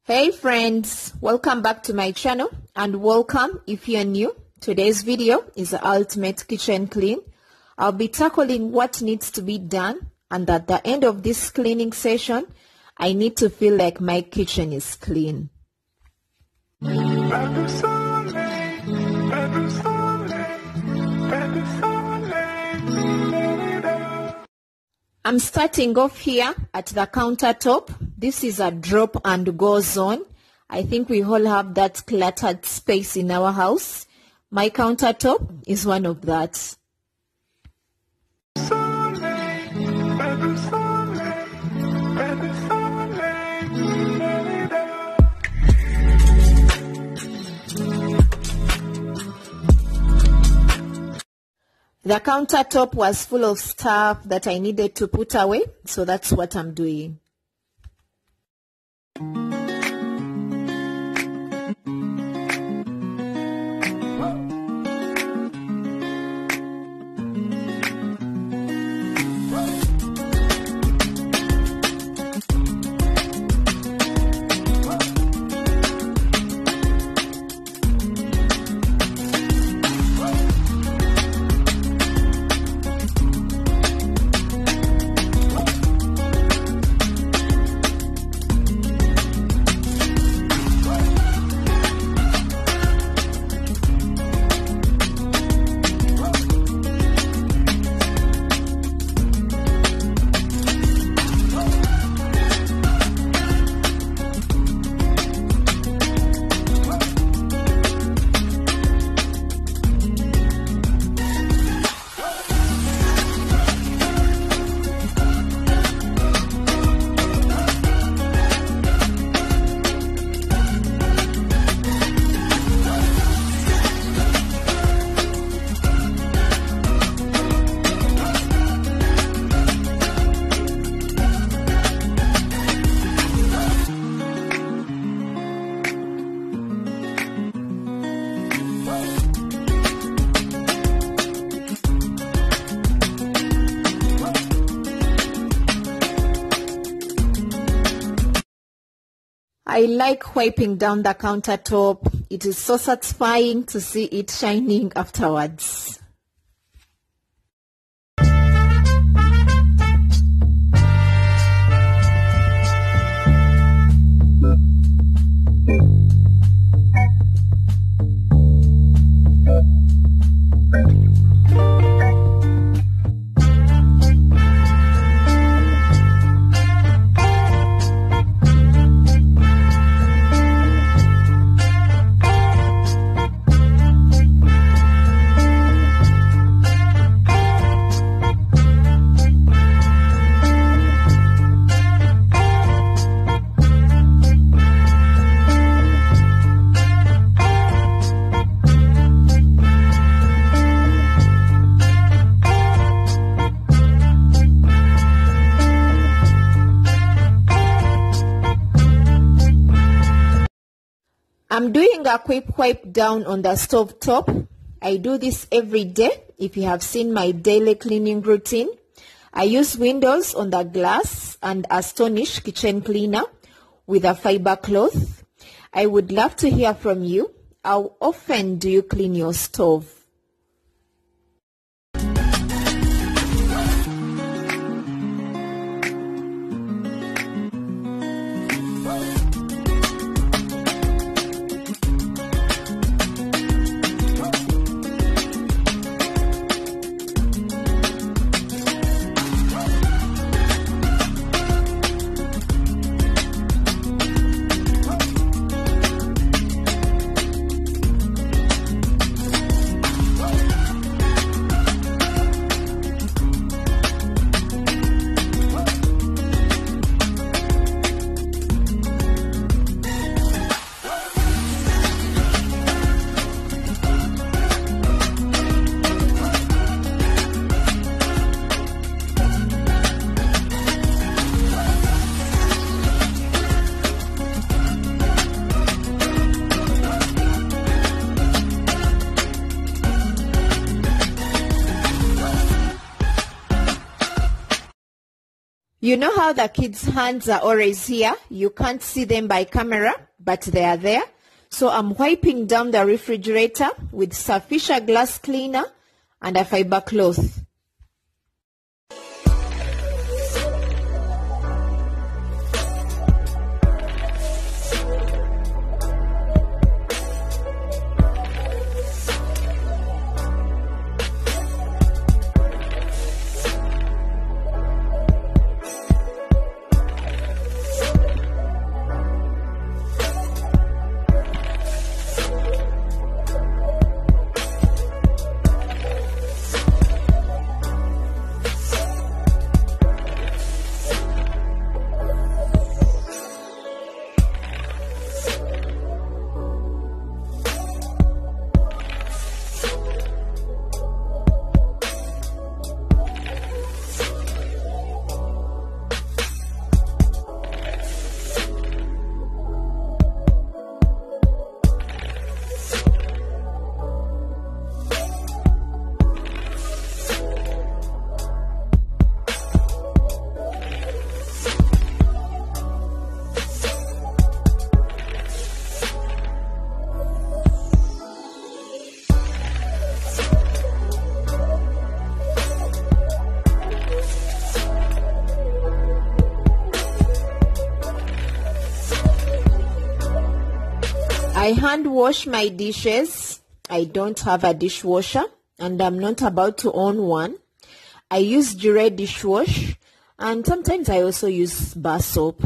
Hey friends, welcome back to my channel and welcome if you're new. Today's video is the ultimate kitchen clean. I'll be tackling what needs to be done, and at the end of this cleaning session, I need to feel like my kitchen is clean. I'm starting off here at the countertop. This is a drop and go zone. I think we all have that cluttered space in our house. My countertop is one of that. The countertop was full of stuff that I needed to put away, so that's what I'm doing. I like wiping down the countertop. It is so satisfying to see it shining afterwards. I'm doing a quick wipe down on the stove top. I do this every day. If you have seen my daily cleaning routine, I use windows on the glass and Astonish kitchen cleaner with a fiber cloth. I would love to hear from you. How often do you clean your stove? You know how the kids' hands are always here? You can't see them by camera, but they are there. So I'm wiping down the refrigerator with sufficient glass cleaner and a fiber cloth. I hand wash my dishes. I don't have a dishwasher and I'm not about to own one. I use Jure dishwash and sometimes I also use bar soap.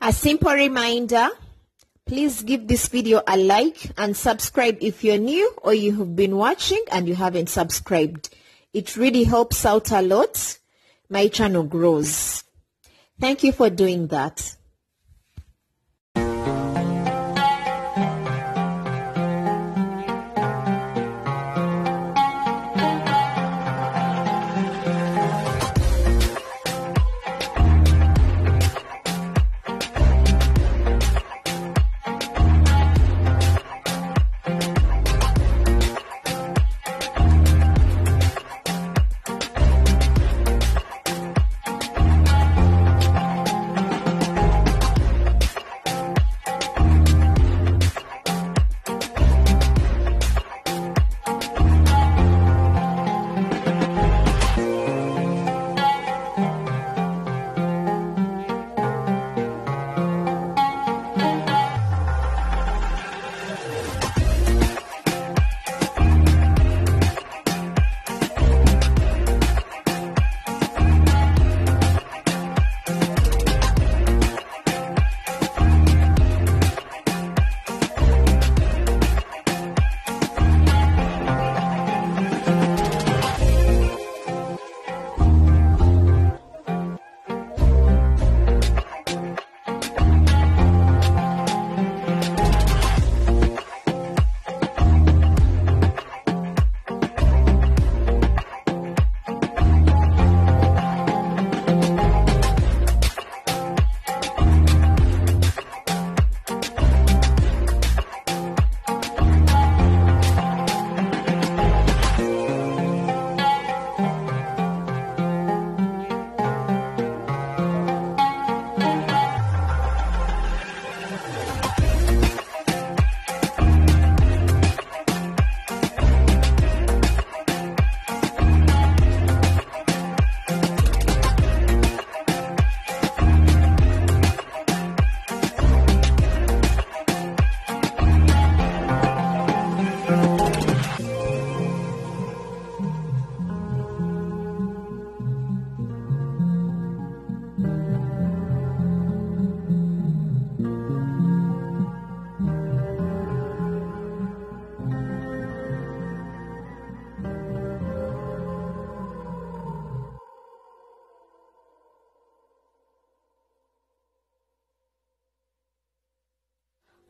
A simple reminder, please give this video a like and subscribe if you're new or you have been watching and you haven't subscribed. It really helps out a lot. My channel grows. Thank you for doing that.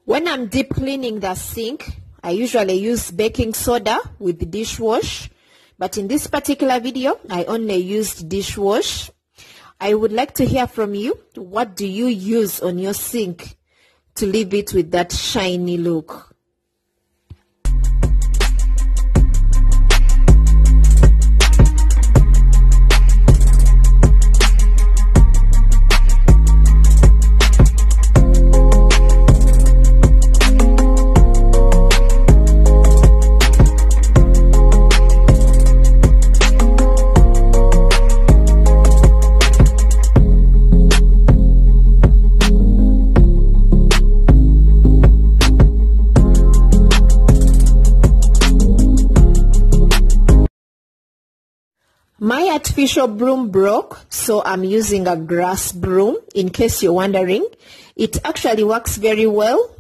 When I'm deep cleaning the sink, I usually use baking soda with dishwash, but in this particular video, I only used dishwash. I would like to hear from you. What do you use on your sink to leave it with that shiny look? My artificial broom broke, so I'm using a grass broom. In case you're wondering, it actually works very well.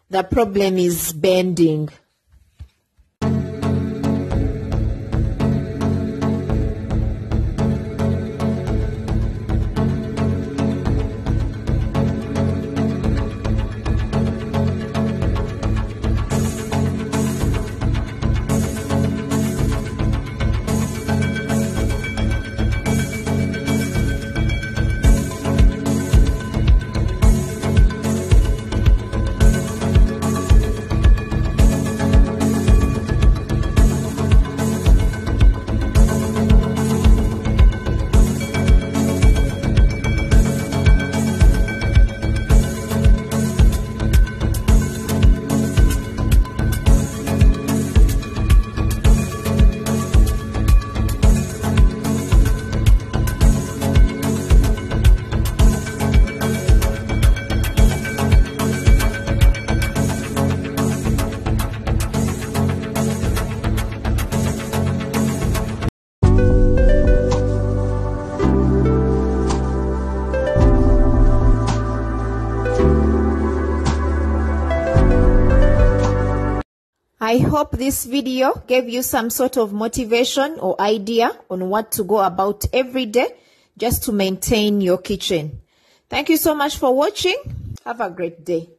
The problem is bending. I hope this video gave you some sort of motivation or idea on what to go about every day just to maintain your kitchen. Thank you so much for watching. Have a great day.